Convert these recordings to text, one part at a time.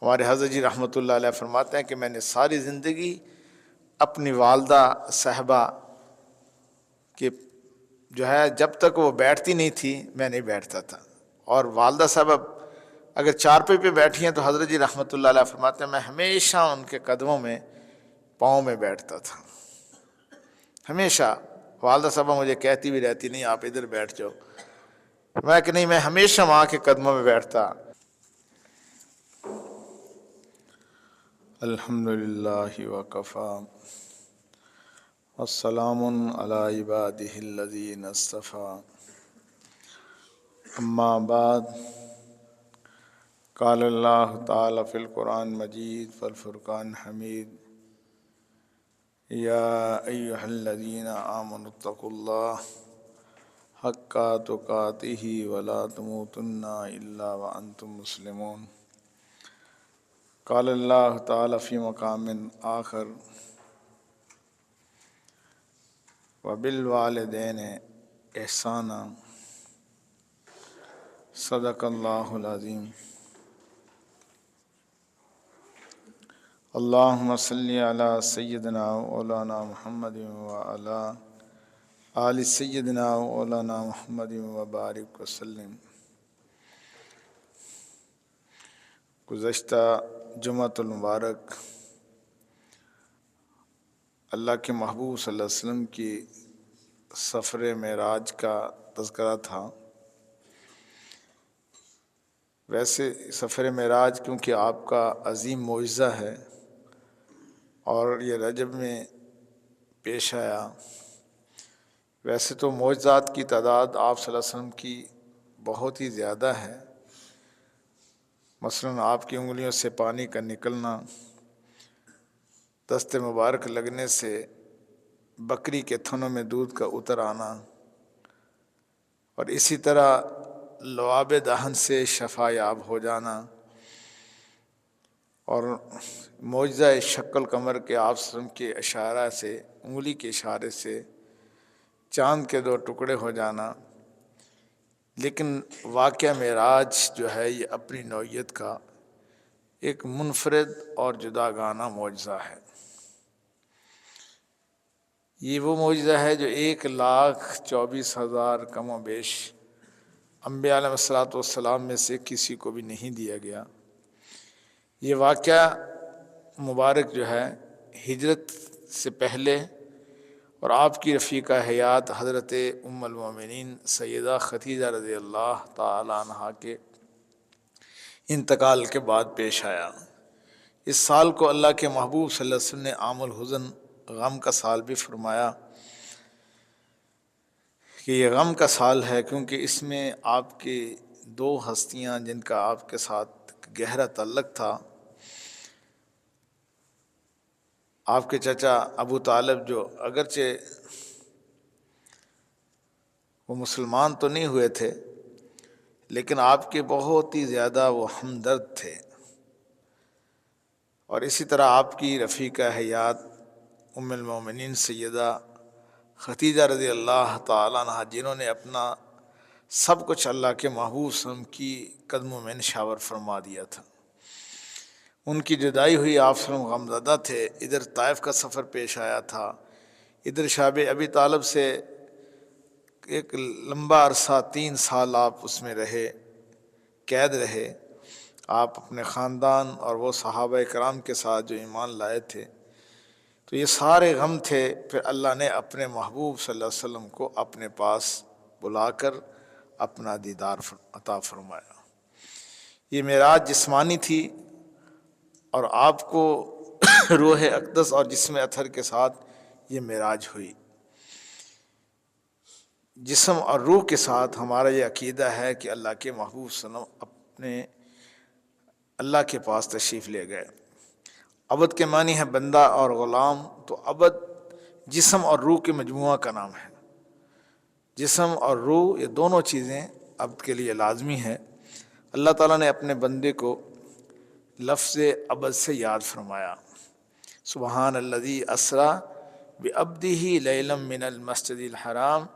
ہمارے حضرت جی رحمۃ اللہ علیہ فرماتے ہیں کہ میں نے ساری زندگی اپنی والدہ صاحبہ کہ جو ہے جب تک وہ بیٹھتی نہیں تھی میں نہیں بیٹھتا تھا، اور والدہ صاحبہ اگر چارپے پہ بیٹھی ہیں تو حضرت جی رحمۃ اللہ علیہ فرماتے ہیں میں ہمیشہ ان کے قدموں میں پاؤں میں بیٹھتا تھا، ہمیشہ۔ والدہ صاحبہ مجھے کہتی بھی رہتی نہیں آپ ادھر بیٹھ جاؤ، میں کہ نہیں، میں ہمیشہ وہاں کے قدموں میں بیٹھتا۔ الحمد للہ وکفی والسلام علی عبادہ الذین اصطفی، اما بعد، قال اللہ تعالی فی القرآن مجید والفرقان حمید، یا ایہا الذین آمنوا اتقوا اللہ حق تقاتہ ولا تموتن الا وانتم مسلمون۔ قال اللہ تعالی فی مقام آخر، وبالوالدین احسانا، صدق اللہ العظیم۔ اللہم صلی علی سیدنا مولانا محمد وعلی آل سیدنا مولانا محمد وبارک وسلم۔ گزشتہ جمعۃ المبارک اللہ کے محبوب صلی اللہ علیہ وسلم کی سفر معراج کا تذکرہ تھا۔ ویسے سفر معراج کیونکہ آپ کا عظیم معجزہ ہے اور یہ رجب میں پیش آیا، ویسے تو معجزات کی تعداد آپ صلی اللہ علیہ وسلم کی بہت ہی زیادہ ہے، مثلاً آپ کی انگلیوں سے پانی کا نکلنا، دست مبارک لگنے سے بکری کے تھنوں میں دودھ کا اتر آنا، اور اسی طرح لعاب دہن سے شفا یاب ہو جانا، اور معجزہ شق القمر کے آپ صلی اللہ علیہ وسلم کے اشارہ سے، انگلی کے اشارے سے چاند کے دو ٹکڑے ہو جانا۔ لیکن واقعہ معراج جو ہے یہ اپنی نوعیت کا ایک منفرد اور جداگانہ معجزہ ہے۔ یہ وہ معجزہ ہے جو 1,24,000 کم و بیش انبیاء علیہ الصلوۃ والسلام میں سے کسی کو بھی نہیں دیا گیا۔ یہ واقعہ مبارک جو ہے ہجرت سے پہلے اور آپ کی رفیقہ حیات حضرت ام المومنین سیدہ خدیجہ رضی اللہ تعالی عنہا کے انتقال کے بعد پیش آیا۔ اس سال کو اللہ کے محبوب صلی اللہ علیہ وسلم نے عام الحزن، غم کا سال بھی فرمایا کہ یہ غم کا سال ہے، کیونکہ اس میں آپ کی دو ہستیاں جن کا آپ کے ساتھ گہرا تعلق تھا، آپ کے چچا ابو طالب جو اگرچہ وہ مسلمان تو نہیں ہوئے تھے لیکن آپ کے بہت ہی زیادہ وہ ہمدرد تھے، اور اسی طرح آپ کی رفیقہ حیات ام المومنین سیدہ خدیجہ رضی اللہ تعالیٰ عنہ، جنہوں نے اپنا سب کچھ اللہ کے محبوب صلی اللہ علیہ وسلم کی قدموں میں نشاور فرما دیا تھا۔ ان کی جدائی ہوئی، آپ صلی اللہ علیہ وسلم غمزدہ تھے، ادھر طائف کا سفر پیش آیا تھا، ادھر شعب ابی طالب سے ایک لمبا عرصہ 3 سال آپ اس میں رہے، قید رہے، آپ اپنے خاندان اور وہ صحابہ کرام کے ساتھ جو ایمان لائے تھے، تو یہ سارے غم تھے۔ پھر اللہ نے اپنے محبوب صلی اللہ علیہ وسلم کو اپنے پاس بلا کر اپنا دیدار عطا فرمایا۔ یہ معراج جسمانی تھی اور آپ کو روح اقدس اور جسم اطہر کے ساتھ یہ معراج ہوئی۔ جسم اور روح کے ساتھ ہمارا یہ عقیدہ ہے کہ اللہ کے محبوب صلی اللہ علیہ وسلم اپنے اللہ کے پاس تشریف لے گئے۔ عبد کے معنی ہے بندہ اور غلام، تو عبد جسم اور روح کے مجموعہ کا نام ہے۔ جسم اور روح یہ دونوں چیزیں عبد کے لیے لازمی ہے۔ اللہ تعالیٰ نے اپنے بندے کو لفظ عبد سے یاد فرمایا، سبحان الذی اسریٰ بعبدہ لیلا من المسجد الحرام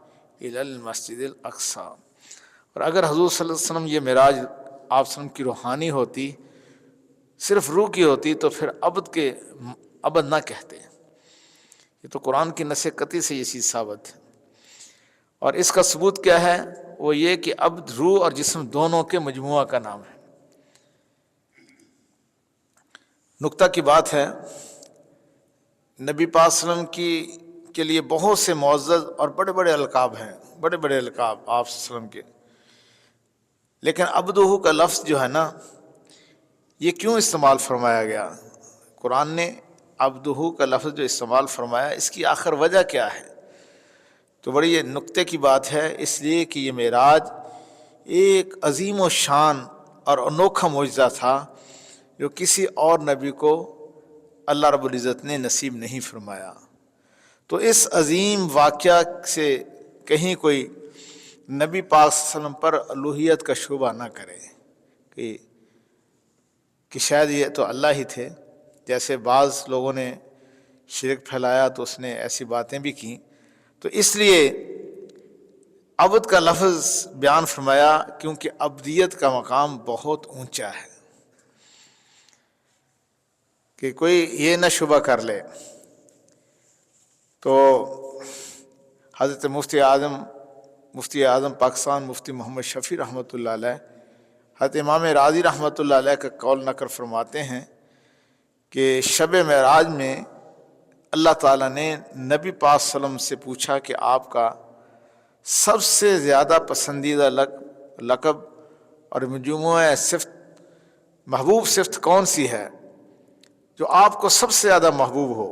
الی المسجد الاقصیٰ۔ اور اگر حضور صلی اللہ علیہ وسلم یہ معراج آپ صلی اللہ علیہ وسلم کی روحانی ہوتی صرف روح کی ہوتی تو پھر عبد نہ کہتے. یہ تو قرآن کی نص قطعی سے یہ چیز ثابت ہے. اور اس کا ثبوت کیا ہے؟ وہ یہ کہ عبد روح اور جسم دونوں کے مجموعہ کا نام ہے. نکتہ کی بات ہے، نبی پاک صلی اللہ علیہ وسلم کے لیے بہت سے معزز اور بڑے بڑے القاب ہیں، بڑے بڑے القاب آپ صلی اللہ علیہ وسلم کے، لیکن عبدہ کا لفظ جو ہے نا، یہ کیوں استعمال فرمایا گیا؟ قرآن نے عبدہ کا لفظ جو استعمال فرمایا، اس کی آخر وجہ کیا ہے؟ تو بڑی یہ نکتے کی بات ہے، اس لیے کہ یہ معراج ایک عظیم و شان اور انوکھا معجزہ تھا جو کسی اور نبی کو اللہ رب العزت نے نصیب نہیں فرمایا. تو اس عظیم واقعہ سے کہیں کوئی نبی پاک صلی اللہ علیہ وسلم پر الوہیت کا شبہ نہ کرے کہ شاید یہ تو اللہ ہی تھے. جیسے بعض لوگوں نے شرک پھیلایا تو اس نے ایسی باتیں بھی کیں. تو اس لیے عبد کا لفظ بیان فرمایا کیونکہ عبدیت کا مقام بہت اونچا ہے، کہ کوئی یہ نہ شبہ کر لے. تو حضرت مفتی اعظم پاکستان مفتی محمد شفیع رحمۃ اللہ علیہ، حضرت امام راضی رحمۃ اللہ علیہ کا قول نقل فرماتے ہیں کہ شب معراج میں اللہ تعالیٰ نے نبی پاک صلی اللہ علیہ وسلم سے پوچھا کہ آپ کا سب سے زیادہ پسندیدہ لقب اور مجموعہ صفت، محبوب صفت کون سی ہے جو آپ کو سب سے زیادہ محبوب ہو؟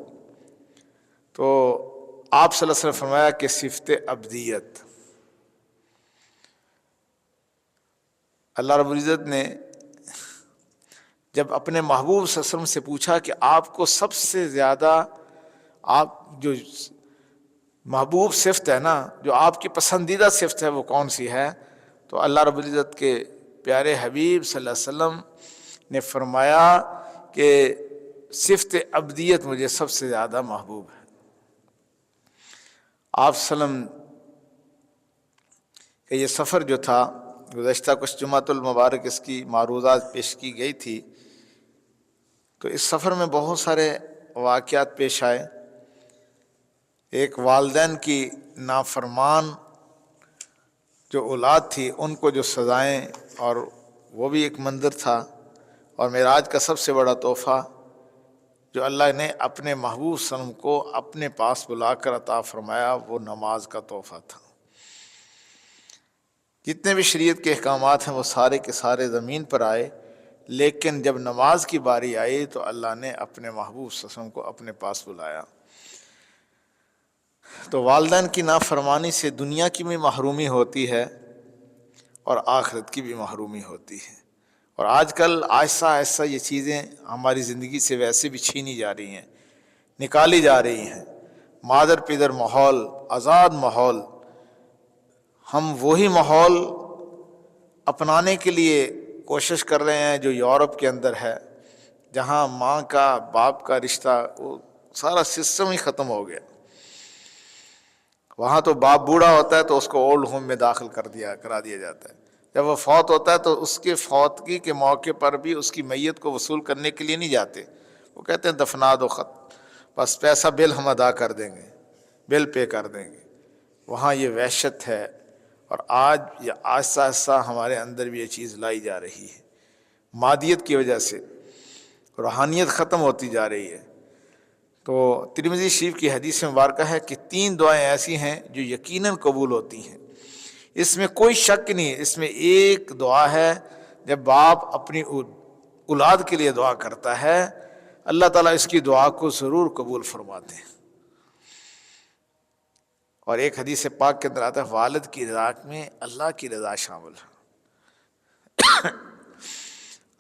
تو آپ صلی اللہ علیہ وسلم فرمایا کہ صفت عبدیت. اللہ رب العزت نے جب اپنے محبوب صلی اللہ علیہ وسلم سے پوچھا کہ آپ کو سب سے زیادہ آپ جو محبوب صفت ہے نا، جو آپ کی پسندیدہ صفت ہے وہ کون سی ہے؟ تو اللہ رب العزت کے پیارے حبیب صلی اللہ علیہ وسلم نے فرمایا کہ صفت عبدیت مجھے سب سے زیادہ محبوب ہے. آپ صلی اللہ علیہ وسلم کہ یہ سفر جو تھا، گزشتہ کچھ جمعۃ المبارک اس کی معروضات پیش کی گئی تھی، تو اس سفر میں بہت سارے واقعات پیش آئے. ایک والدین کی نافرمان جو اولاد تھی ان کو جو سزائیں، اور وہ بھی ایک منظر تھا. اور معراج کا سب سے بڑا تحفہ جو اللہ نے اپنے محبوب صلی اللہ علیہ وسلم کو اپنے پاس بلا کر عطا فرمایا، وہ نماز کا تحفہ تھا. جتنے بھی شریعت کے احکامات ہیں وہ سارے کے سارے زمین پر آئے، لیکن جب نماز کی باری آئی تو اللہ نے اپنے محبوب صلی اللہ علیہ وسلم کو اپنے پاس بلایا. تو والدین کی نافرمانی سے دنیا کی بھی محرومی ہوتی ہے اور آخرت کی بھی محرومی ہوتی ہے. اور آج کل آہستہ آہستہ یہ چیزیں ہماری زندگی سے ویسے بھی چھینی جا رہی ہیں، نکالی جا رہی ہیں. مادر پیدر ماحول، آزاد ماحول، ہم وہی ماحول اپنانے کے لیے کوشش کر رہے ہیں جو یورپ کے اندر ہے، جہاں ماں کا باپ کا رشتہ، وہ سارا سسٹم ہی ختم ہو گیا. وہاں تو باپ بوڑھا ہوتا ہے تو اس کو اولڈ ہوم میں داخل کرا دیا جاتا ہے. جب وہ فوت ہوتا ہے تو اس کے فوتگی کے موقع پر بھی اس کی میت کو وصول کرنے کے لیے نہیں جاتے، وہ کہتے ہیں دفنا دو، خط بس پیسہ بل ہم ادا کر دیں گے، بل پے کر دیں گے. وہاں یہ وحشت ہے. اور آج یہ آہستہ آہستہ ہمارے اندر بھی یہ چیز لائی جا رہی ہے. مادیت کی وجہ سے روحانیت ختم ہوتی جا رہی ہے. تو ترمذی شریف کی حدیث مبارکہ ہے کہ 3 دعائیں ایسی ہیں جو یقیناً قبول ہوتی ہیں، اس میں کوئی شک نہیں. اس میں ایک دعا ہے، جب باپ اپنی اولاد کے لیے دعا کرتا ہے اللہ تعالیٰ اس کی دعا کو ضرور قبول فرماتے ہیں. اور ایک حدیث پاک کے اندر آتا ہے والد کی رضا میں اللہ کی رضا شامل ہے.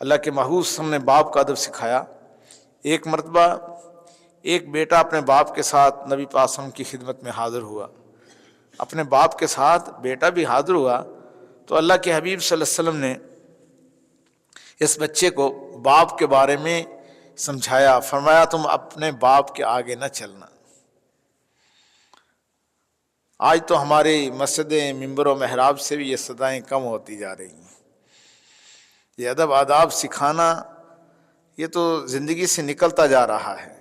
اللہ کے محبوب صلی اللہ علیہ وسلم نے باپ کا ادب سکھایا. ایک مرتبہ ایک بیٹا اپنے باپ کے ساتھ نبی پاک صلی اللہ علیہ وسلم کی خدمت میں حاضر ہوا، اپنے باپ کے ساتھ بیٹا بھی حاضر ہوا. تو اللہ کے حبیب صلی اللہ علیہ وسلم نے اس بچے کو باپ کے بارے میں سمجھایا، فرمایا تم اپنے باپ کے آگے نہ چلنا. آج تو ہماری مسجدیں، ممبر و محراب سے بھی یہ صدائیں کم ہوتی جا رہی ہیں. یہ ادب آداب سکھانا یہ تو زندگی سے نکلتا جا رہا ہے۔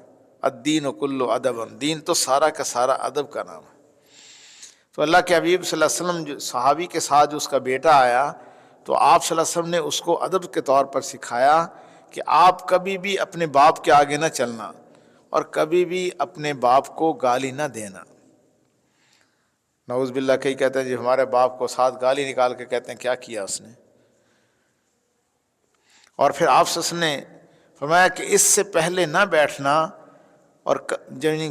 الدین کلو ادب، دین تو سارا کا سارا ادب کا نام ہے۔ تو اللہ کے حبیب صلی اللہ علیہ وسلم جو صحابی کے ساتھ جو اس کا بیٹا آیا تو آپ صلی اللہ علیہ وسلم نے اس کو ادب کے طور پر سکھایا کہ آپ کبھی بھی اپنے باپ کے آگے نہ چلنا اور کبھی بھی اپنے باپ کو گالی نہ دینا۔ نعوذ باللہ کئی کہتے ہیں جی ہمارے باپ کو ساتھ گالی نکال کے کہتے ہیں کیا کیا اس نے۔ اور پھر آپ صلی اللہ علیہ وسلم نے فرمایا کہ اس سے پہلے نہ بیٹھنا، اور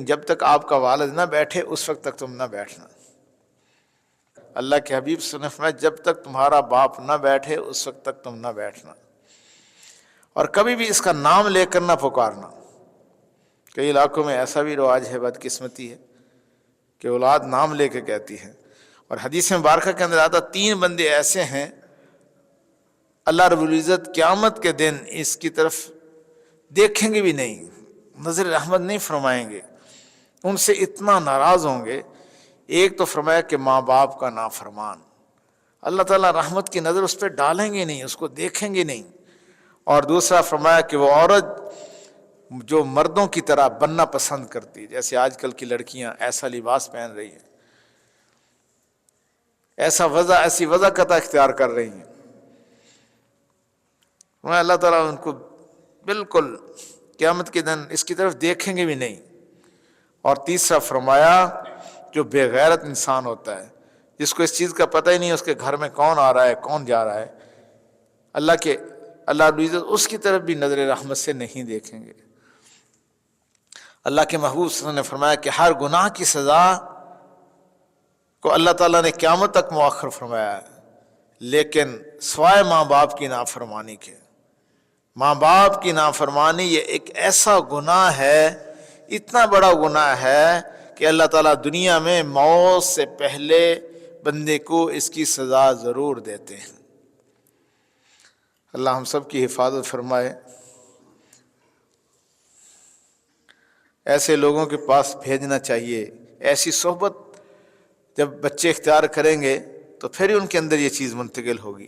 جب تک آپ کا والد نہ بیٹھے اس وقت تک تم نہ بیٹھنا۔ اللہ کے حبیب صلی اللہ علیہ وسلم نے فرمایا جب تک تمہارا باپ نہ بیٹھے اس وقت تک تم نہ بیٹھنا، اور کبھی بھی اس کا نام لے کر نہ پکارنا۔ کئی علاقوں میں ایسا بھی رواج ہے، بدقسمتی ہے کہ اولاد نام لے کے کہتی ہے۔ اور حدیث مبارکہ کے اندر آتا 3 بندے ایسے ہیں اللہ رب العزت قیامت کے دن اس کی طرف دیکھیں گے بھی نہیں، نظر رحمت نہیں فرمائیں گے، ان سے اتنا ناراض ہوں گے۔ ایک تو فرمایا کہ ماں باپ کا نافرمان، اللہ تعالیٰ رحمت کی نظر اس پہ ڈالیں گے نہیں، اس کو دیکھیں گے نہیں۔ اور دوسرا فرمایا کہ وہ عورت جو مردوں کی طرح بننا پسند کرتی، جیسے آج کل کی لڑکیاں ایسا لباس پہن رہی ہیں، ایسی وضاقت اختیار کر رہی ہیں، اللہ تعالیٰ ان کو بالکل قیامت کے دن اس کی طرف دیکھیں گے بھی نہیں۔ اور تیسرا فرمایا جو بے غیرت انسان ہوتا ہے، جس کو اس چیز کا پتہ ہی نہیں اس کے گھر میں کون آ رہا ہے کون جا رہا ہے، اللہ رب العزت اس کی طرف بھی نظر رحمت سے نہیں دیکھیں گے۔ اللہ کے محبوب صلی اللہ علیہ وسلم نے فرمایا کہ ہر گناہ کی سزا کو اللہ تعالیٰ نے قیامت تک مؤخر فرمایا ہے، لیکن سوائے ماں باپ کی نافرمانی کے۔ ماں باپ کی نافرمانی یہ ایک ایسا گناہ ہے، اتنا بڑا گناہ ہے کہ اللہ تعالیٰ دنیا میں موت سے پہلے بندے کو اس کی سزا ضرور دیتے ہیں۔ اللہ ہم سب کی حفاظت فرمائے۔ ایسے لوگوں کے پاس بھیجنا چاہیے، ایسی صحبت جب بچے اختیار کریں گے تو پھر ہی ان کے اندر یہ چیز منتقل ہوگی۔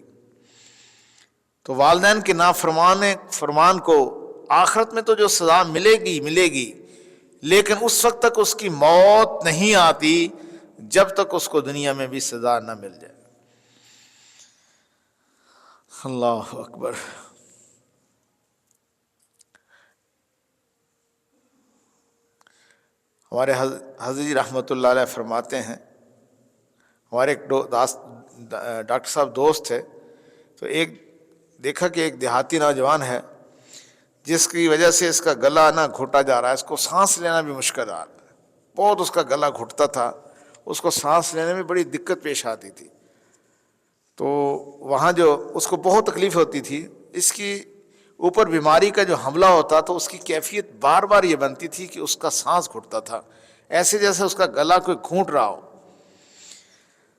تو والدین کے فرمان کو آخرت میں تو جو سزا ملے گی، لیکن اس وقت تک اس کی موت نہیں آتی جب تک اس کو دنیا میں بھی سزا نہ مل جائے۔ اللہ اکبر۔ ہمارے حضرت جی رحمۃ اللہ علیہ فرماتے ہیں، ہمارے ایک ڈاکٹر صاحب دوست تھے، تو دیکھا کہ ایک دیہاتی نوجوان ہے جس کی وجہ سے اس کا گلا نہ گھٹا جا رہا ہے، اس کو سانس لینا بھی مشکل آ رہا ہے، بہت اس کا گلا گھٹتا تھا، اس کو سانس لینے میں بڑی دقت پیش آتی تھی۔ تو وہاں جو اس کو بہت تکلیف ہوتی تھی، اس کی اوپر بیماری کا جو حملہ ہوتا تو اس کی کیفیت بار بار یہ بنتی تھی کہ اس کا سانس گھٹتا تھا، ایسے جیسے اس کا گلا کوئی گھونٹ رہا ہو،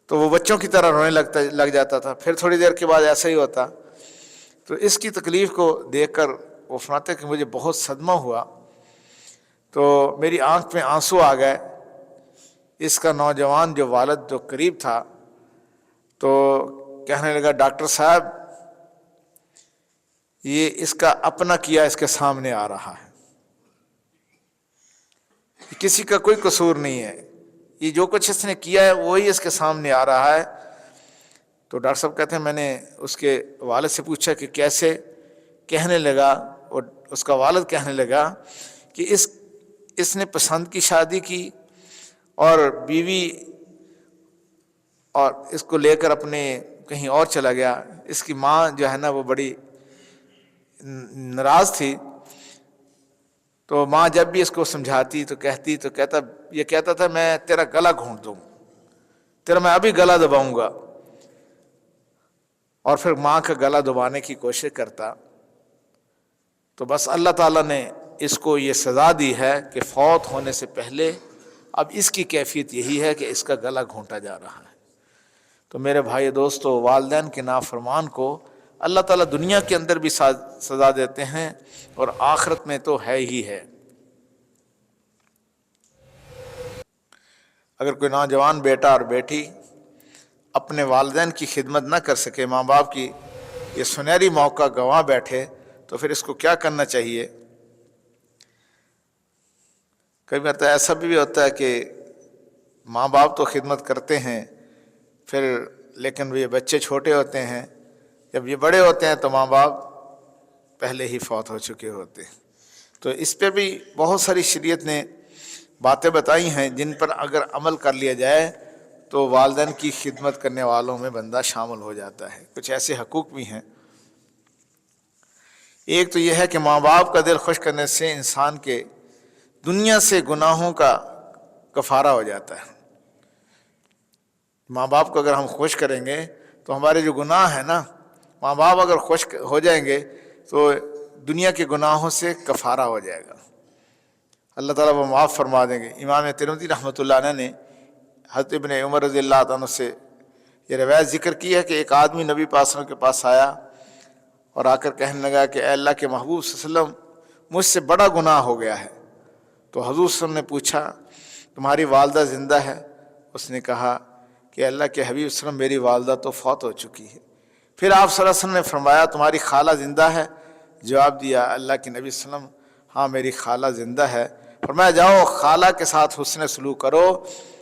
تو وہ بچوں کی طرح رونے لگ جاتا تھا۔ پھر تھوڑی دیر کے بعد ایسا ہی ہوتا۔ تو اس کی تکلیف کو دیکھ کر وہ فرماتے کہ مجھے بہت صدمہ ہوا، تو میری آنکھ میں آنسو آ گئے۔ اس کا نوجوان جو والد جو قریب تھا تو کہنے لگا ڈاکٹر صاحب یہ اس کا اپنا کیا اس کے سامنے آ رہا ہے، کسی کا کوئی قصور نہیں ہے، یہ جو کچھ اس نے کیا ہے وہی اس کے سامنے آ رہا ہے۔ تو ڈاکٹر صاحب کہتے ہیں میں نے اس کے والد سے پوچھا کہ کیسے؟ کہنے لگا، اور اس کا والد کہنے لگا کہ اس نے پسند کی شادی کی اور بیوی اور اس کو لے کر اپنے کہیں اور چلا گیا۔ اس کی ماں جو ہے نا وہ بڑی ناراض تھی، تو ماں جب بھی اس کو سمجھاتی تو کہتا تھا میں تیرا گلا گھونٹ دوں، میں ابھی گلا دباؤں گا، اور پھر ماں کا گلا دبانے کی کوشش کرتا۔ تو بس اللہ تعالیٰ نے اس کو یہ سزا دی ہے کہ فوت ہونے سے پہلے اب اس کی کیفیت یہی ہے کہ اس کا گلا گھونٹا جا رہا ہے۔ تو میرے بھائی دوستو، والدین کے نافرمان کو اللہ تعالیٰ دنیا کے اندر بھی سزا دیتے ہیں اور آخرت میں تو ہے ہی ہے۔ اگر کوئی نوجوان بیٹا اور بیٹی اپنے والدین کی خدمت نہ کر سکے، ماں باپ کی یہ سنہری موقع گنوا بیٹھے، تو پھر اس کو کیا کرنا چاہیے؟ کئی مرتبہ ایسا بھی ہوتا ہے کہ ماں باپ تو خدمت کرتے ہیں پھر، لیکن یہ بچے چھوٹے ہوتے ہیں، جب یہ بڑے ہوتے ہیں تو ماں باپ پہلے ہی فوت ہو چکے ہوتے ہیں۔ تو اس پہ بھی بہت ساری شریعت نے باتیں بتائی ہیں جن پر اگر عمل کر لیا جائے تو والدین کی خدمت کرنے والوں میں بندہ شامل ہو جاتا ہے۔ کچھ ایسے حقوق بھی ہیں۔ ایک تو یہ ہے کہ ماں باپ کا دل خوش کرنے سے انسان کے دنیا سے گناہوں کا کفارہ ہو جاتا ہے۔ ماں باپ کو اگر ہم خوش کریں گے تو ہمارے جو گناہ ہیں نا، ماں باپ اگر خوش ہو جائیں گے تو دنیا کے گناہوں سے کفارہ ہو جائے گا، اللہ تعالیٰ وہ معاف فرما دیں گے۔ امام ترمذی رحمۃ اللہ علیہ نے حضرت ابن عمر رضی اللہ عنہ سے یہ روایت ذکر کی ہے کہ ایک آدمی نبی پاک صلی اللہ علیہ وسلم کے پاس آیا اور آ کر کہنے لگا کہ اے اللہ کے محبوب صلی اللہ علیہ وسلم، مجھ سے بڑا گناہ ہو گیا ہے۔ تو حضور صلی اللہ علیہ وسلم نے پوچھا تمہاری والدہ زندہ ہے؟ اس نے کہا کہ اللہ کے حبیب صلی اللہ علیہ وسلم میری والدہ تو فوت ہو چکی ہے۔ پھر آپ صلی اللہ علیہ وسلم نے فرمایا تمہاری خالہ زندہ ہے؟ جواب دیا اللہ کے نبی صلی اللہ علیہ وسلم ہاں میری خالہ زندہ ہے۔ فرمایا جاؤ خالہ کے ساتھ حسن سلوک کرو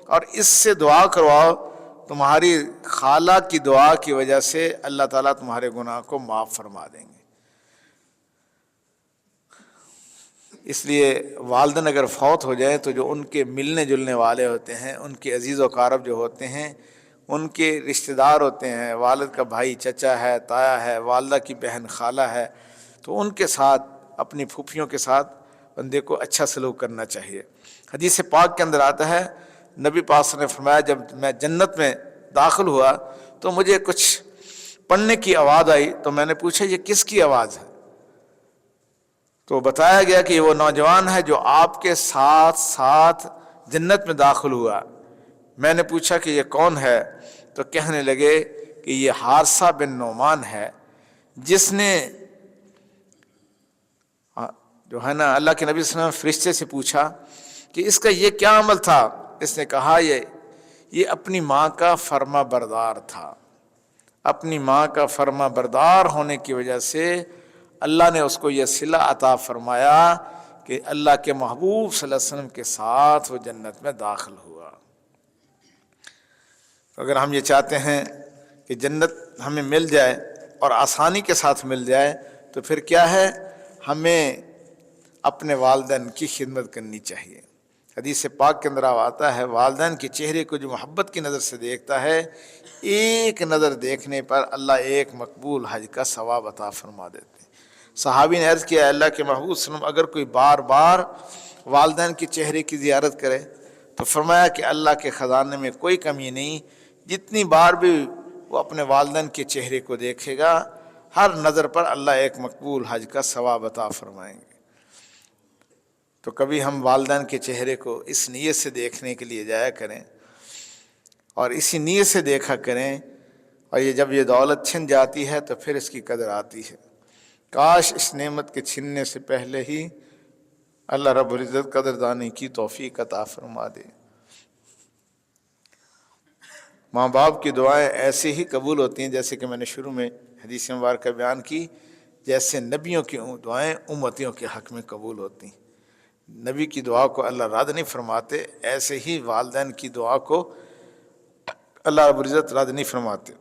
اور اس سے دعا کرواؤ، تمہاری خالہ کی دعا کی وجہ سے اللہ تعالیٰ تمہارے گناہ کو معاف فرما دیں گے۔ اس لیے والدین اگر فوت ہو جائیں تو جو ان کے ملنے جلنے والے ہوتے ہیں، ان کے عزیز و اقارب جو ہوتے ہیں، ان کے رشتہ دار ہوتے ہیں، والد کا بھائی چچا ہے، تایا ہے، والدہ کی بہن خالہ ہے، تو ان کے ساتھ اپنی پھوپھیوں کے ساتھ بندے کو اچھا سلوک کرنا چاہیے۔ حدیث پاک کے اندر آتا ہے نبی پاک صلی اللہ علیہ وسلم نے فرمایا جب میں جنت میں داخل ہوا تو مجھے کچھ پڑھنے کی آواز آئی تو میں نے پوچھا یہ کس کی آواز ہے؟ تو بتایا گیا کہ وہ نوجوان ہے جو آپ کے ساتھ ساتھ جنت میں داخل ہوا۔ میں نے پوچھا کہ یہ کون ہے؟ تو کہنے لگے کہ یہ حارثہ بن نعمان ہے، جس نے جو ہے نا اللہ کے نبی صلی اللہ علیہ وسلم فرشتے سے پوچھا کہ اس کا یہ کیا عمل تھا؟ اس نے کہا یہ اپنی ماں کا فرما بردار تھا۔ اپنی ماں کا فرما بردار ہونے کی وجہ سے اللہ نے اس کو یہ صلہ عطا فرمایا کہ اللہ کے محبوب صلی اللہ علیہ وسلم کے ساتھ وہ جنت میں داخل ہوا۔ اگر ہم یہ چاہتے ہیں کہ جنت ہمیں مل جائے اور آسانی کے ساتھ مل جائے تو پھر کیا ہے، ہمیں اپنے والدین کی خدمت کرنی چاہیے۔ حدیث پاک کے اندر آتا ہے والدین کے چہرے کو جو محبت کی نظر سے دیکھتا ہے، ایک نظر دیکھنے پر اللہ ایک مقبول حج کا ثواب عطا فرما دیتے ہیں۔ صحابی نے عرض کیا اللہ کے محبوب صلی اللہ علیہ وسلم اگر کوئی بار بار والدین کے چہرے کی زیارت کرے تو فرمایا کہ اللہ کے خزانے میں کوئی کمی نہیں، جتنی بار بھی وہ اپنے والدین کے چہرے کو دیکھے گا ہر نظر پر اللہ ایک مقبول حج کا ثواب عطا فرمائیں گے۔ تو کبھی ہم والدین کے چہرے کو اس نیت سے دیکھنے کے لیے جایا کریں اور اسی نیت سے دیکھا کریں، اور جب یہ دولت چھن جاتی ہے تو پھر اس کی قدر آتی ہے۔ کاش اس نعمت کے چھننے سے پہلے ہی اللہ رب العزت قدردانی کی توفیق عطا فرما دے۔ ماں باپ کی دعائیں ایسے ہی قبول ہوتی ہیں جیسے کہ میں نے شروع میں حدیث مبارکہ بیان کی، جیسے نبیوں کی دعائیں امتیوں کے حق میں قبول ہوتی ہیں۔ نبی کی دعا کو اللہ رد نہیں فرماتے، ایسے ہی والدین کی دعا کو اللہ رب العزت رد نہیں فرماتے۔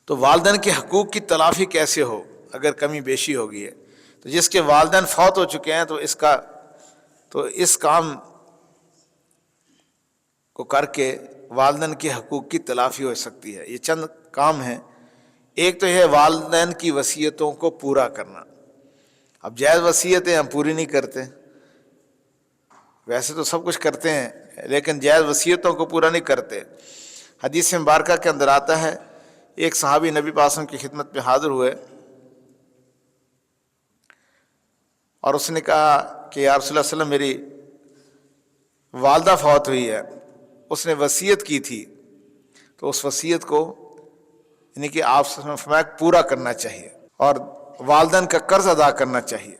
تو والدین کے حقوق کی تلافی کیسے ہو اگر کمی بیشی ہو گئی ہے؟ تو جس کے والدین فوت ہو چکے ہیں تو اس کام کو کر کے والدین کے حقوق کی تلافی ہو سکتی ہے۔ یہ چند کام ہیں۔ ایک تو ہے والدین کی وصیتوں کو پورا کرنا۔ اب جائز وصیتیں ہم پوری نہیں کرتے، ویسے تو سب کچھ کرتے ہیں لیکن جائز وصیتوں کو پورا نہیں کرتے۔ حدیث مبارکہ کے اندر آتا ہے ایک صحابی نبی پاک صلی اللہ علیہ وسلم کی خدمت میں حاضر ہوئے اور اس نے کہا کہ یا رسول اللہ صلی اللہ علیہ وسلم میری والدہ فوت ہوئی ہے، اس نے وصیت کی تھی، تو اس وصیت کو یعنی کہ آپ صلی اللہ علیہ وسلم نے فرمایا پورا کرنا چاہیے اور والدین کا قرض ادا کرنا چاہیے۔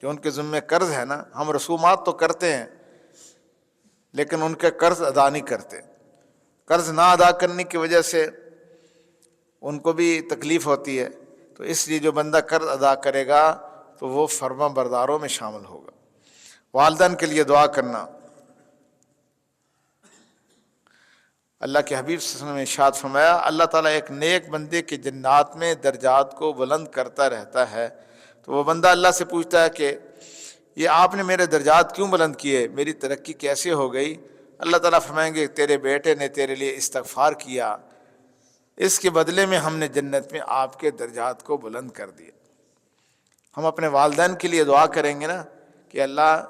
جو ان کے ذمہ قرض ہے نا، ہم رسومات تو کرتے ہیں لیکن ان کے قرض ادا نہیں کرتے۔ قرض نہ ادا کرنے کی وجہ سے ان کو بھی تکلیف ہوتی ہے، تو تو اس لیے جو بندہ قرض ادا کرے گا تو وہ فرما برداروں میں شامل ہوگا۔ والدین کے لیے دعا کرنا، اللہ کے حبیب صلی اللہ علیہ وسلم نے ارشاد فرمایا اللہ تعالیٰ ایک نیک بندے کے جنات میں درجات کو بلند کرتا رہتا ہے۔ تو وہ بندہ اللہ سے پوچھتا ہے کہ یہ آپ نے میرے درجات کیوں بلند کیے، میری ترقی کیسے ہو گئی؟ اللہ تعالیٰ فرمائیں گے تیرے بیٹے نے تیرے لیے استغفار کیا، اس کے بدلے میں ہم نے جنت میں آپ کے درجات کو بلند کر دیا۔ ہم اپنے والدین کے لیے دعا کریں گے نا کہ اللہ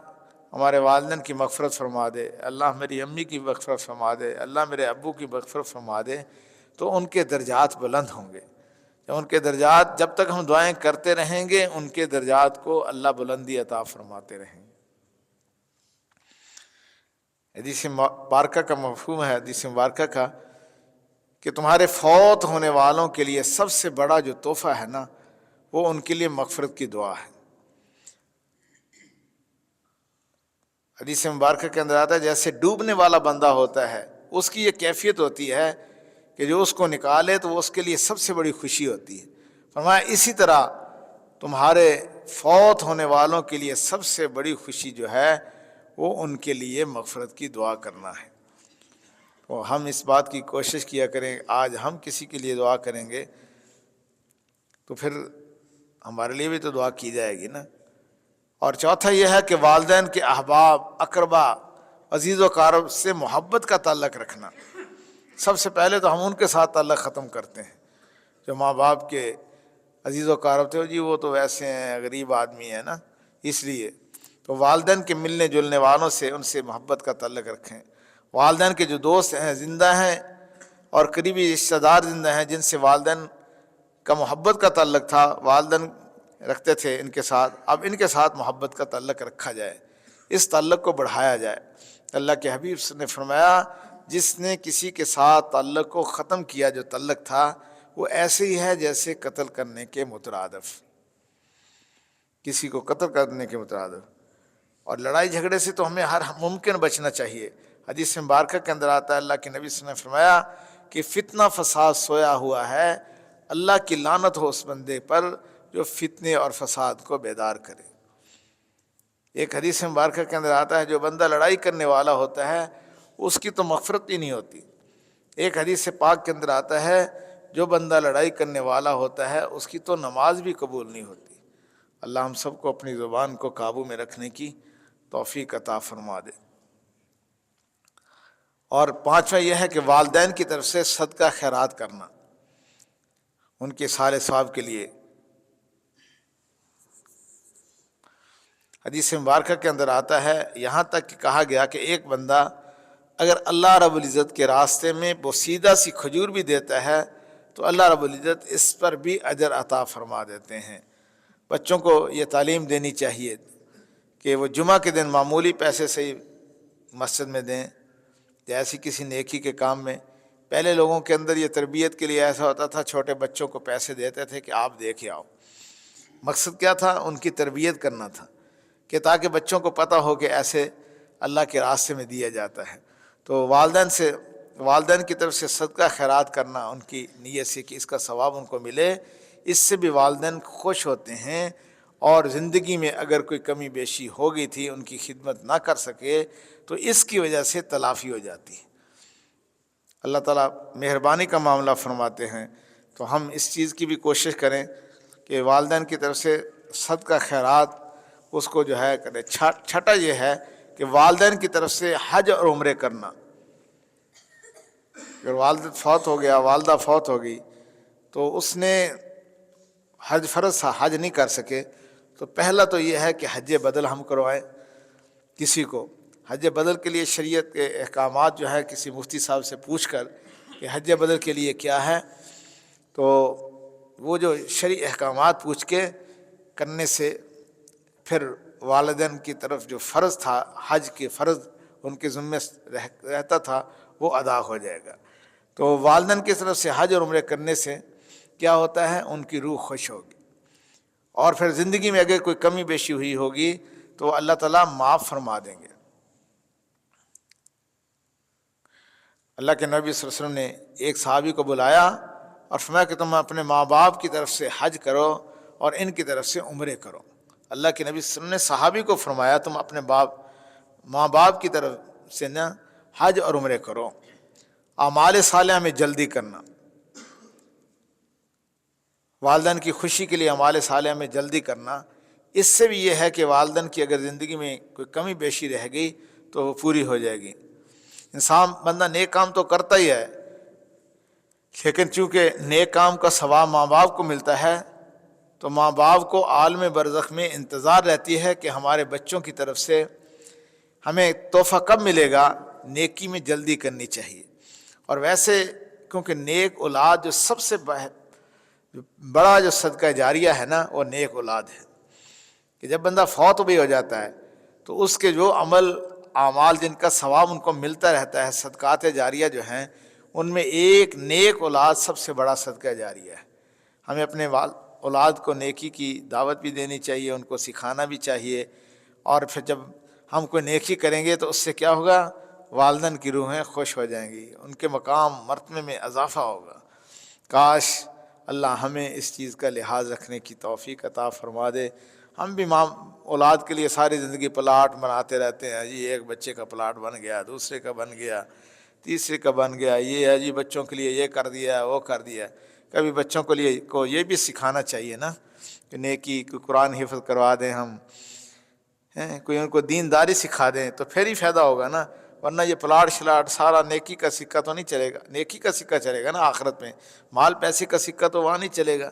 ہمارے والدین کی مغفرت فرما دے، اللہ میری امی کی مغفرت فرما دے، اللہ میرے ابو کی مغفرت فرما دے، تو ان کے درجات بلند ہوں گے۔ ان کے درجات جب تک ہم دعائیں کرتے رہیں گے ان کے درجات کو اللہ بلندی عطا فرماتے رہیں گے۔ حدیث مبارکہ کا مفہوم ہے حدیث مبارکہ کا کہ تمہارے فوت ہونے والوں کے لیے سب سے بڑا جو تحفہ ہے نا وہ ان کے لیے مغفرت کی دعا ہے۔ حدیث مبارکہ کے اندر آتا ہے جیسے ڈوبنے والا بندہ ہوتا ہے اس کی یہ کیفیت ہوتی ہے کہ جو اس کو نکالے تو وہ اس کے لیے سب سے بڑی خوشی ہوتی ہے۔ فرمایا اسی طرح تمہارے فوت ہونے والوں کے لیے سب سے بڑی خوشی جو ہے وہ ان کے لیے مغفرت کی دعا کرنا ہے۔ تو ہم اس بات کی کوشش کیا کریں، آج ہم کسی کے لیے دعا کریں گے تو پھر ہمارے لیے بھی تو دعا کی جائے گی نا۔ اور چوتھا یہ ہے کہ والدین کے احباب، اقربا، عزیز و اقارب سے محبت کا تعلق رکھنا۔ سب سے پہلے تو ہم ان کے ساتھ تعلق ختم کرتے ہیں جو ماں باپ کے عزیز و اقارب تھے، جی وہ تو ویسے ہیں غریب آدمی ہے نا، اس لیے تو والدین کے ملنے جلنے والوں سے ان سے محبت کا تعلق رکھیں۔ والدین کے جو دوست ہیں زندہ ہیں اور قریبی رشتہ دار زندہ ہیں جن سے والدین کا محبت کا تعلق تھا، والدین رکھتے تھے ان کے ساتھ، اب ان کے ساتھ محبت کا تعلق رکھا جائے، اس تعلق کو بڑھایا جائے۔ اللہ کے حبیب صلی اللہ علیہ وسلم نے فرمایا جس نے کسی کے ساتھ تعلق کو ختم کیا جو تعلق تھا وہ ایسے ہی ہے جیسے قتل کرنے کے مترادف، کسی کو قتل کرنے کے مترادف۔ اور لڑائی جھگڑے سے تو ہمیں ہر ممکن بچنا چاہیے۔ حدیث مبارکہ کے اندر آتا ہے اللہ کے نبی صلی اللہ علیہ وسلم نے فرمایا کہ فتنہ فساد سویا ہوا ہے، اللہ کی لعنت ہو اس بندے پر جو فتنے اور فساد کو بیدار کرے۔ ایک حدیث مبارکہ کے اندر آتا ہے جو بندہ لڑائی کرنے والا ہوتا ہے اس کی تو مغفرت ہی نہیں ہوتی۔ ایک حدیث پاک کے اندر آتا ہے جو بندہ لڑائی کرنے والا ہوتا ہے اس کی تو نماز بھی قبول نہیں ہوتی۔ اللہ ہم سب کو اپنی زبان کو قابو میں رکھنے کی توفیق عطا فرما دے۔ اور پانچواں یہ ہے کہ والدین کی طرف سے صدقہ خیرات کرنا ان کے سارے ثواب کے لیے۔ حدیث مبارکہ کے اندر آتا ہے یہاں تک کہ کہا گیا کہ ایک بندہ اگر اللہ رب العزت کے راستے میں بوسیدہ سی کھجور بھی دیتا ہے تو اللہ رب العزت اس پر بھی اجر عطا فرما دیتے ہیں۔ بچوں کو یہ تعلیم دینی چاہیے کہ وہ جمعہ کے دن معمولی پیسے سے ہی مسجد میں دیں، جیسی کسی نیکی کے کام میں۔ پہلے لوگوں کے اندر یہ تربیت کے لیے ایسا ہوتا تھا چھوٹے بچوں کو پیسے دیتے تھے کہ آپ دے کے آؤ۔ مقصد کیا تھا؟ ان کی تربیت کرنا تھا کہ تاکہ بچوں کو پتہ ہو کہ ایسے اللہ کے راستے میں دیا جاتا ہے۔ تو والدین کی طرف سے صدقہ خیرات کرنا ان کی نیت سے کہ اس کا ثواب ان کو ملے، اس سے بھی والدین خوش ہوتے ہیں، اور زندگی میں اگر کوئی کمی بیشی ہو گئی تھی ان کی خدمت نہ کر سکے تو اس کی وجہ سے تلافی ہو جاتی ہے۔ اللہ تعالیٰ مہربانی کا معاملہ فرماتے ہیں، تو ہم اس چیز کی بھی کوشش کریں کہ والدین کی طرف سے صدقہ خیرات اس کو جو ہے کرے۔ چھٹا یہ ہے کہ والدین کی طرف سے حج اور عمرے کرنا۔ اگر والد فوت ہو گیا، والدہ فوت ہو گئی تو اس نے حج فرض تھا حج نہیں کر سکے، تو پہلا تو یہ ہے کہ حج بدل ہم کروائیں کسی کو۔ حج بدل کے لیے شریعت کے احکامات جو ہے کسی مفتی صاحب سے پوچھ کر کہ حج بدل کے لیے کیا ہے، تو وہ جو شرعی احکامات پوچھ کے کرنے سے پھر والدین کی طرف جو فرض تھا حج کے فرض ان کے ذمہ رہتا تھا وہ ادا ہو جائے گا۔ تو والدین کی طرف سے حج اور عمرے کرنے سے کیا ہوتا ہے؟ ان کی روح خوش ہوگی، اور پھر زندگی میں اگر کوئی کمی بیشی ہوئی ہوگی تو اللہ تعالیٰ معاف فرما دیں گے۔ اللہ کے نبی صلی اللہ علیہ وسلم نے ایک صحابی کو بلایا اور فرمایا کہ تم اپنے ماں باپ کی طرف سے حج کرو اور ان کی طرف سے عمرے کرو۔ اللہ کے نبی صلی اللہ علیہ وسلم نے صحابی کو فرمایا تم اپنے ماں باپ کی طرف سے نا حج اور عمرے کرو۔ اعمال صالحہ میں جلدی کرنا، والدین کی خوشی کے لیے اعمال صالحہ میں جلدی کرنا، اس سے بھی یہ ہے کہ والدین کی اگر زندگی میں کوئی کمی بیشی رہ گئی تو وہ پوری ہو جائے گی۔ انسان بندہ نیک کام تو کرتا ہی ہے، لیکن چونکہ نیک کام کا ثواب ماں باپ کو ملتا ہے تو ماں باپ کو عالم برزخ میں انتظار رہتی ہے کہ ہمارے بچوں کی طرف سے ہمیں تحفہ کب ملے گا، نیکی میں جلدی کرنی چاہیے۔ اور ویسے کیونکہ نیک اولاد جو سب سے بڑا جو صدقہ جاریہ ہے نا وہ نیک اولاد ہے، کہ جب بندہ فوت بھی ہو جاتا ہے تو اس کے جو اعمال جن کا ثواب ان کو ملتا رہتا ہے، صدقات جاریہ جو ہیں، ان میں ایک نیک اولاد سب سے بڑا صدقہ جاریہ ہے۔ ہمیں اپنے اولاد کو نیکی کی دعوت بھی دینی چاہیے، ان کو سکھانا بھی چاہیے، اور پھر جب ہم کوئی نیکی کریں گے تو اس سے کیا ہوگا، والدین کی روحیں خوش ہو جائیں گی، ان کے مقام مرتبے میں اضافہ ہوگا۔ کاش اللہ ہمیں اس چیز کا لحاظ رکھنے کی توفیق عطا فرما دے۔ ہم بھی اولاد کے لیے ساری زندگی پلاٹ بناتے رہتے ہیں، جی ایک بچے کا پلاٹ بن گیا، دوسرے کا بن گیا، تیسرے کا بن گیا، یہ ہے جی بچوں کے لیے یہ کر دیا وہ کر دیا۔ کبھی بچوں کو یہ بھی سکھانا چاہیے نا کہ نیکی، کوئی قرآن حفظ کروا دیں ہم، کوئی ان کو دینداری سکھا دیں تو پھر ہی فائدہ ہوگا نا، ورنہ یہ پلاٹ شلاٹ سارا نیکی کا سکہ تو نہیں چلے گا۔ نیکی کا سکہ چلے گا نا آخرت میں، مال پیسے کا سکہ تو وہاں نہیں چلے گا،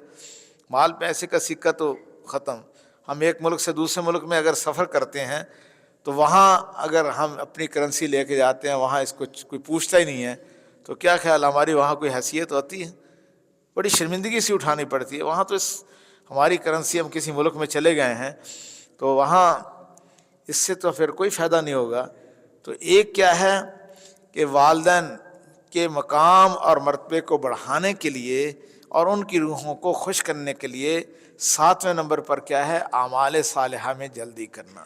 مال پیسے کا سکہ تو ختم۔ ہم ایک ملک سے دوسرے ملک میں اگر سفر کرتے ہیں تو وہاں اگر ہم اپنی کرنسی لے کے جاتے ہیں، وہاں اس کو کوئی پوچھتا ہی نہیں ہے تو کیا خیال ہماری وہاں کوئی حیثیت ہوتی ہے؟ بڑی شرمندگی سے اٹھانی پڑتی ہے۔ وہاں تو ہماری کرنسی، ہم کسی ملک میں چلے گئے ہیں تو وہاں اس سے تو پھر کوئی فائدہ نہیں ہوگا۔ تو ایک کیا ہے کہ والدین کے مقام اور مرتبے کو بڑھانے کے لیے اور ان کی روحوں کو خوش کرنے کے لیے 7ویں نمبر پر کیا ہے، اعمال صالحہ میں جلدی کرنا۔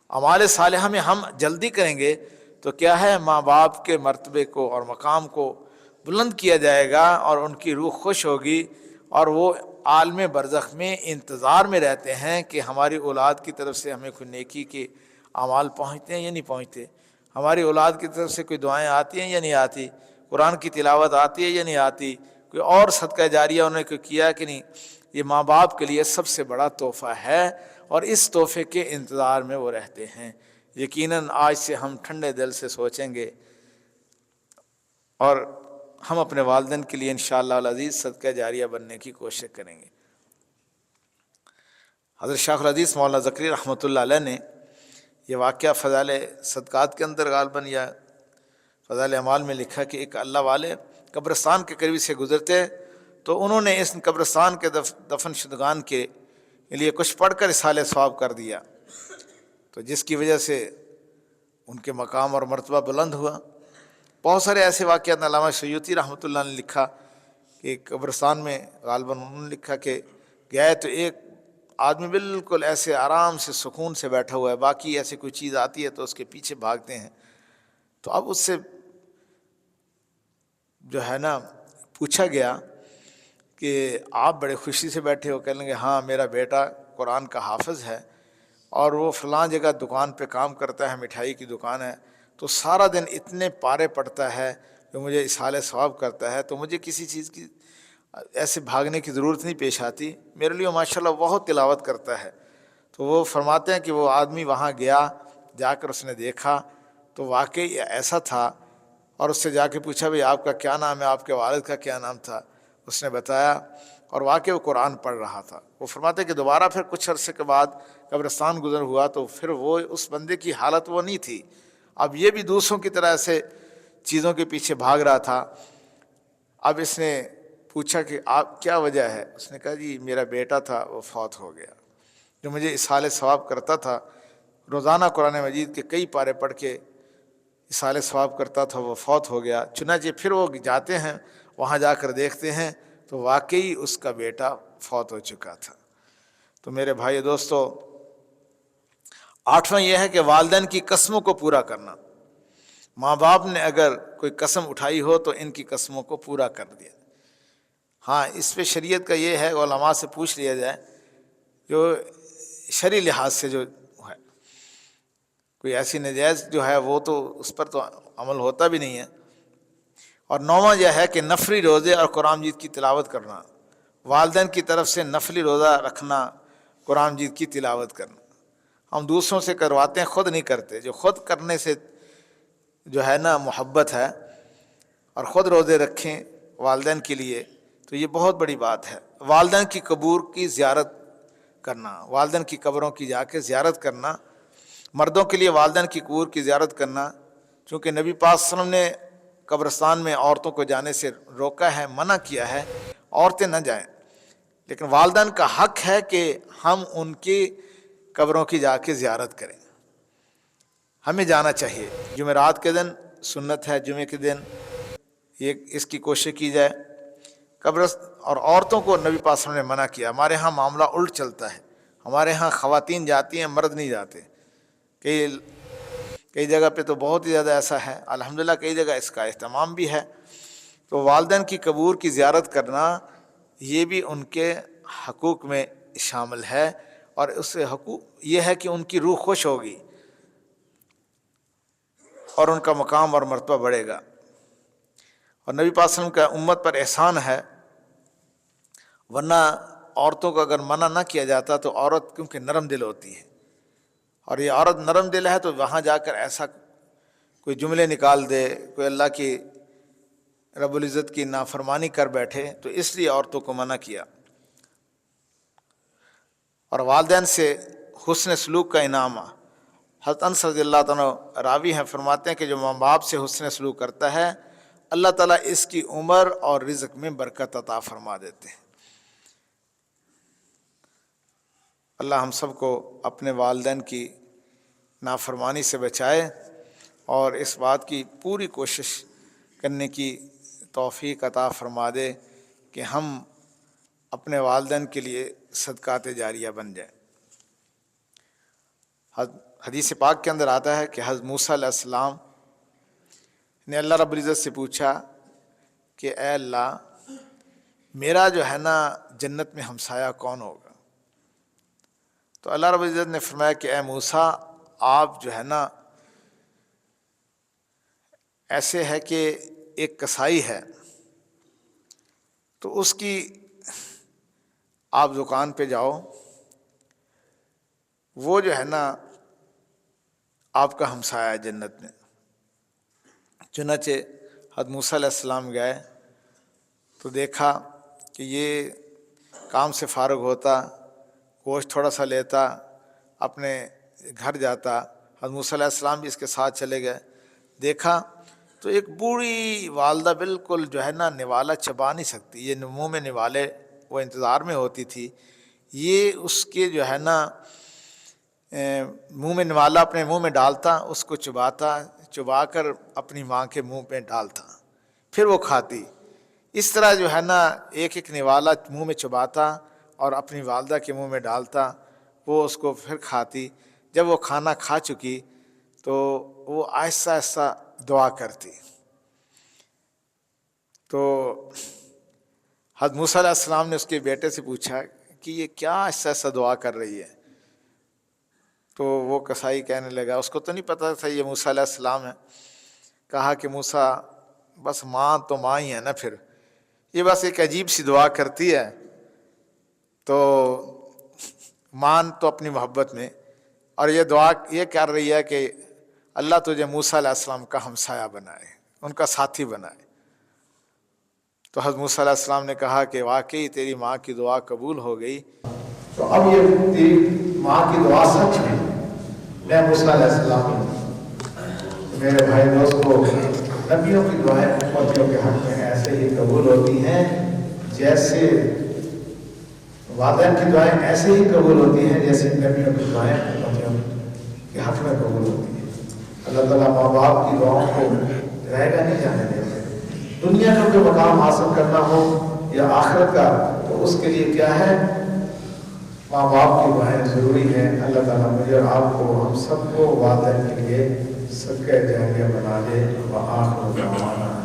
اعمال صالحہ میں ہم جلدی کریں گے تو کیا ہے، ماں باپ کے مرتبے کو اور مقام کو بلند کیا جائے گا اور ان کی روح خوش ہوگی، اور وہ عالم برزخ میں انتظار میں رہتے ہیں کہ ہماری اولاد کی طرف سے ہمیں کوئی نیکی کے اعمال پہنچتے ہیں یا نہیں پہنچتے، ہماری اولاد کی طرف سے کوئی دعائیں آتی ہیں یا نہیں آتی، قرآن کی تلاوت آتی ہے یا نہیں آتی، کوئی اور صدقہ جاریہ انہوں نے کوئی کیا کہ نہیں۔ یہ ماں باپ کے لیے سب سے بڑا تحفہ ہے، اور اس تحفے کے انتظار میں وہ رہتے ہیں۔ یقیناً آج سے ہم ٹھنڈے دل سے سوچیں گے اور ہم اپنے والدین کے لیے انشاءاللہ العزیز صدقہ جاریہ بننے کی کوشش کریں گے۔ حضرت شیخ الحدیث مولانا زکری رحمۃ اللہ علیہ نے یہ واقعہ فضائل صدقات کے اندر غالباً یا فضائل اعمال میں لکھا کہ ایک اللہ والے قبرستان کے قریب سے گزرتے تو انہوں نے اس قبرستان کے دفن شدگان کے لیے کچھ پڑھ کر اصحال ثواب کر دیا، تو جس کی وجہ سے ان کے مقام اور مرتبہ بلند ہوا۔ بہت سارے ایسے واقعات علامہ سیوطی رحمۃ اللہ نے لکھا کہ قبرستان میں غالباً انہوں نے لکھا کہ گئے تو ایک آدمی بالکل ایسے آرام سے سکون سے بیٹھا ہوا ہے، باقی ایسے کوئی چیز آتی ہے تو اس کے پیچھے بھاگتے ہیں۔ تو اب اس سے جو ہے نا پوچھا گیا کہ آپ بڑے خوشی سے بیٹھے ہو، کہنے لگے ہاں میرا بیٹا قرآن کا حافظ ہے اور وہ فلاں جگہ دکان پہ کام کرتا ہے، مٹھائی کی دکان ہے، تو سارا دن اتنے پارے پڑتا ہے جو مجھے اصحال ثواب کرتا ہے، تو مجھے کسی چیز کی ایسے بھاگنے کی ضرورت نہیں پیش آتی، میرے لیے ماشاءاللہ بہت تلاوت کرتا ہے۔ تو وہ فرماتے ہیں کہ وہ آدمی وہاں گیا، جا کر اس نے دیکھا تو واقعی ایسا تھا، اور اس سے جا کے پوچھا بھئی آپ کا کیا نام ہے، آپ کے والد کا کیا نام تھا، اس نے بتایا، اور واقعی وہ قرآن پڑھ رہا تھا۔ وہ فرماتے ہیں کہ دوبارہ پھر کچھ عرصے کے بعد قبرستان گزر ہوا تو پھر وہ اس بندے کی حالت وہ نہیں تھی، اب یہ بھی دوسروں کی طرح سے چیزوں کے پیچھے بھاگ رہا تھا۔ اب اس نے پوچھا کہ آپ کیا وجہ ہے، اس نے کہا جی میرا بیٹا تھا وہ فوت ہو گیا، جو مجھے اصحال ثواب کرتا تھا، روزانہ قرآن مجید کے کئی پارے پڑھ کے اصحال ثواب کرتا تھا، وہ فوت ہو گیا۔ چنانچہ پھر وہ جاتے ہیں، وہاں جا کر دیکھتے ہیں تو واقعی اس کا بیٹا فوت ہو چکا تھا۔ تو میرے بھائی دوستو، 8واں یہ ہے کہ والدین کی قسموں کو پورا کرنا۔ ماں باپ نے اگر کوئی قسم اٹھائی ہو تو ان کی قسموں کو پورا کر دیا۔ ہاں اس پہ شریعت کا یہ ہے، علماء سے پوچھ لیا جائے جو شرعی لحاظ سے جو ہے، کوئی ایسی نجائز جو ہے وہ تو اس پر تو عمل ہوتا بھی نہیں ہے۔ اور نوواں یہ ہے کہ نفلی روزے اور قرآن مجید کی تلاوت کرنا، والدین کی طرف سے نفلی روزہ رکھنا، قرآن مجید کی تلاوت کرنا۔ ہم دوسروں سے کرواتے ہیں، خود نہیں کرتے۔ جو خود کرنے سے جو ہے نا محبت ہے اور خود روزے رکھیں والدین کے لیے، تو یہ بہت بڑی بات ہے۔ والدین کی قبور کی زیارت کرنا، والدین کی قبروں کی جا کے زیارت کرنا، مردوں کے لیے والدین کی قبور کی زیارت کرنا، چونکہ نبی پاک صلی اللہ علیہ وسلم نے قبرستان میں عورتوں کو جانے سے روکا ہے، منع کیا ہے، عورتیں نہ جائیں، لیکن والدین کا حق ہے کہ ہم ان کی قبروں کی جا کے زیارت کریں، ہمیں جانا چاہیے۔ جمعرات کے دن سنت ہے، جمعے کے دن یہ اس کی کوشش کی جائے۔ قبر اور عورتوں کو نبی پاک صلی اللہ علیہ وسلم نے منع کیا۔ ہمارے ہاں معاملہ الٹ چلتا ہے، ہمارے ہاں خواتین جاتی ہیں، مرد نہیں جاتے۔ کئی جگہ پہ تو بہت ہی زیادہ ایسا ہے، الحمدللہ کئی جگہ اس کا اہتمام بھی ہے۔ تو والدین کی قبور کی زیارت کرنا یہ بھی ان کے حقوق میں شامل ہے، اور اس سے حقوق یہ ہے کہ ان کی روح خوش ہوگی اور ان کا مقام اور مرتبہ بڑھے گا۔ اور نبی پاک صلی اللہ علیہ وسلم کا امت پر احسان ہے، ورنہ عورتوں کو اگر منع نہ کیا جاتا تو عورت کیونکہ نرم دل ہوتی ہے، اور یہ عورت نرم دل ہے تو وہاں جا کر ایسا کوئی جملے نکال دے، کوئی اللہ کی رب العزت کی نافرمانی کر بیٹھے، تو اس لیے عورتوں کو منع کیا۔ اور والدین سے حسن سلوک کا انعام، حضرت انس رضی اللہ عنہ راوی ہیں، فرماتے ہیں کہ جو ماں باپ سے حسن سلوک کرتا ہے اللہ تعالیٰ اس کی عمر اور رزق میں برکت عطا فرما دیتے ہیں۔ اللہ ہم سب کو اپنے والدین کی نافرمانی سے بچائے اور اس بات کی پوری کوشش کرنے کی توفیق عطا فرما دے کہ ہم اپنے والدین کے لیے صدقات جاریہ بن جائیں۔ حدیث پاک کے اندر آتا ہے کہ حضرت موسیٰ علیہ السلام نے اللہ رب العزت سے پوچھا کہ اے اللہ، میرا جو ہے نا جنت میں ہمسایہ کون ہوگا؟ تو اللہ رب العزت نے فرمایا کہ اے موسیٰ، آپ جو ہے نا ایسے ہے کہ ایک کسائی ہے، تو اس کی آپ دکان پہ جاؤ، وہ جو ہے نا آپ کا ہمسایہ ہے جنت میں۔ چنانچہ حضرت موسیٰ علیہ السلام گئے تو دیکھا کہ یہ کام سے فارغ ہوتا، گوشت تھوڑا سا لیتا، اپنے گھر جاتا۔ حضرت موسیٰ علیہ السلام بھی اس کے ساتھ چلے گئے، دیکھا تو ایک بوڑھی والدہ بالکل جو ہے نا نوالا چبا نہیں سکتی، یہ منہ میں نوالے وہ انتظار میں ہوتی تھی، یہ اس کے جو ہے نا منہ میں نوالا اپنے منہ میں ڈالتا، اس کو چبا کر اپنی ماں کے منہ پہ ڈالتا، پھر وہ کھاتی۔ اس طرح جو ہے نا ایک ایک نوالا منہ میں چباتا اور اپنی والدہ کے منہ میں ڈالتا، وہ اس کو پھر کھاتی۔ جب وہ کھانا کھا چکی تو وہ آہستہ آہستہ دعا کرتی۔ تو حضرت موسیٰ علیہ السلام نے اس کے بیٹے سے پوچھا کہ یہ کیا آہستہ آہستہ دعا کر رہی ہے؟ تو وہ کسائی کہنے لگا، اس کو تو نہیں پتہ تھا یہ موسیٰ علیہ السلام ہے، کہا کہ موسیٰ بس ماں تو ماں ہی ہے نا، پھر یہ بس ایک عجیب سی دعا کرتی ہے، تو ماں تو اپنی محبت میں، اور یہ دعا یہ کر رہی ہے کہ اللہ تجھے موسیٰ علیہ السلام کا ہمسایہ بنائے، ان کا ساتھی بنائے۔ تو حضرت موسیٰ علیہ السلام نے کہا کہ واقعی تیری ماں کی دعا قبول ہو گئی، تو اب یہ تیری ماں کی دعا سچ ہے، میں موسیٰ علیہ السلام ہوں۔ میرے بھائی دوستو، نبیوں کی دعائیں امتیوں کے حق میں ایسے ہی قبول ہوتی ہیں جیسے والدین کی دعائیں ایسے ہی قبول ہوتی ہیں جیسے نبیوں کی دعائیں امتیوں کے حق میں قبول ہوتی ہیں۔ اللہ تعالیٰ ماں باپ کی دعاؤں کو رہ گا نہیں جانے دیتے۔ دنیا کا کوئی مقام حاصل کرنا ہو یا آخرت کا، تو اس کے لیے کیا ہے؟ ماں باپ کی دعائیں ضروری ہیں۔ اللہ تعالیٰ مجھے اور آپ کو، ہم سب کو والدین کے لیے صدقہ جاریہ بنا دے۔ وآخر دعوانا